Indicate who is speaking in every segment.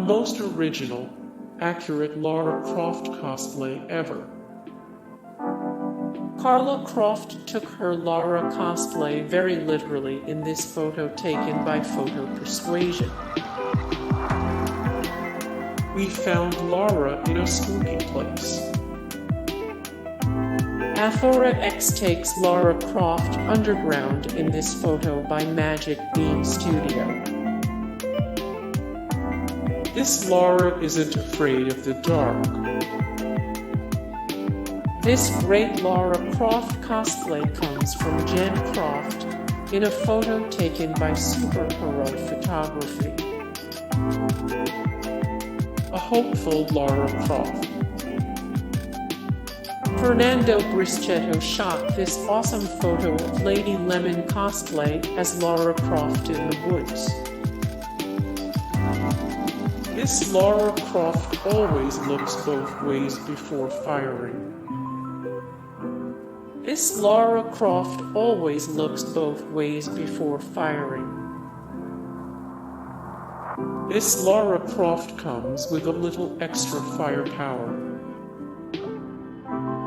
Speaker 1: most original, accurate Lara Croft cosplay ever. Lara Croft took her Lara cosplay very literally in this photo taken by Photo Persuasion. We found Lara in a spooky place. Athora X takes Lara Croft underground in this photo by Magic Beam Studio. This Lara isn't afraid of the dark. This great Lara Croft cosplay comes from Jen Croft in a photo taken by Superhero Photography. A hopeful Lara Croft. Fernando Brischetto shot this awesome photo of Lady Lemon cosplay as Lara Croft in the woods. This Lara Croft always looks both ways before firing. This Lara Croft always looks both ways before firing. This Lara Croft comes with a little extra firepower.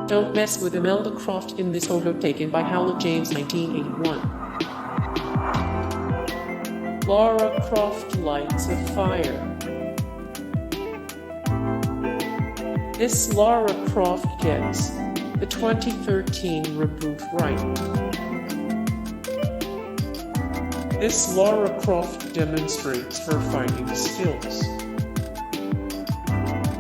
Speaker 1: Don't mess with Imelda Croft in this photo taken by Howlett James 1981. Lara Croft lights a fire. This Lara Croft gets the 2013 Reboot right. This Lara Croft demonstrates her fighting skills.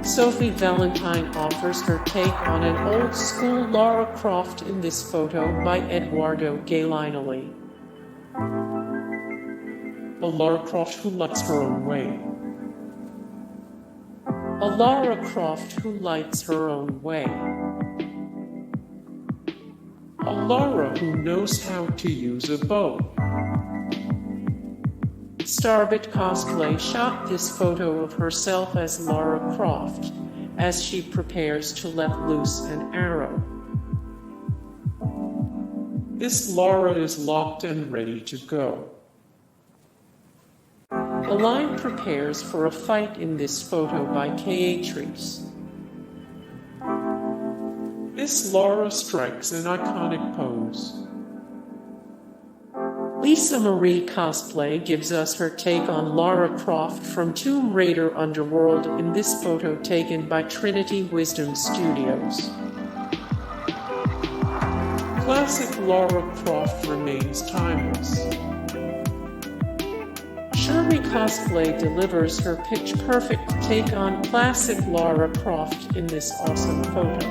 Speaker 1: Sophie Valentine offers her take on an old-school Lara Croft in this photo by Eduardo Galinelli. A Lara Croft who lights her own way. A Lara Croft who lights her own way. A Lara who knows how to use a bow. Starbit Cosplay shot this photo of herself as Lara Croft as she prepares to let loose an arrow. This Lara is locked and ready to go. The line prepares for a fight in this photo by Catrice. This Lara strikes an iconic pose. Lisa Marie Cosplay gives us her take on Lara Croft from Tomb Raider Underworld in this photo taken by Trinity Wisdom Studios. Classic Lara Croft remains timeless. Shirley Cosplay delivers her pitch-perfect take on classic Lara Croft in this awesome photo.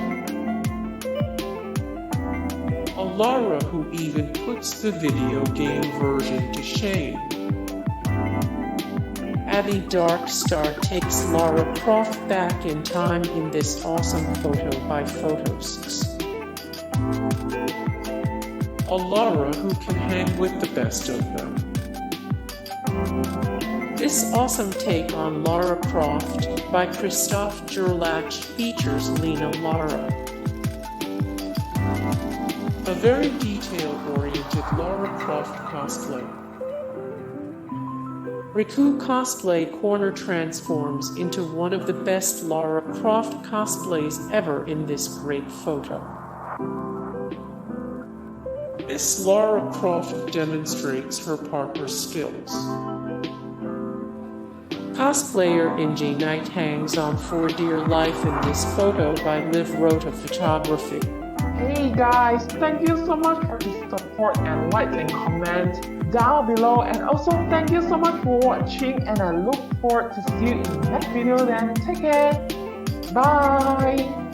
Speaker 1: A Lara who even puts the video game version to shame. Abby Darkstar takes Lara Croft back in time in this awesome photo by Photos. A Lara who can hang with the best of them. This awesome take on Lara Croft by Christophe Gerlach features Lena Lara. A very detail-oriented Lara Croft cosplay. Riku Cosplay Corner transforms into one of the best Lara Croft cosplays ever in this great photo. This Lara Croft demonstrates her Parkour skills. Cosplayer Inji Knight hangs on for dear life in this photo by ever.Photo photography.
Speaker 2: Hey guys, thank you so much for the support and likes and comments down below, and also thank you so much for watching, and I look forward to see you in the next video. Then take care, bye.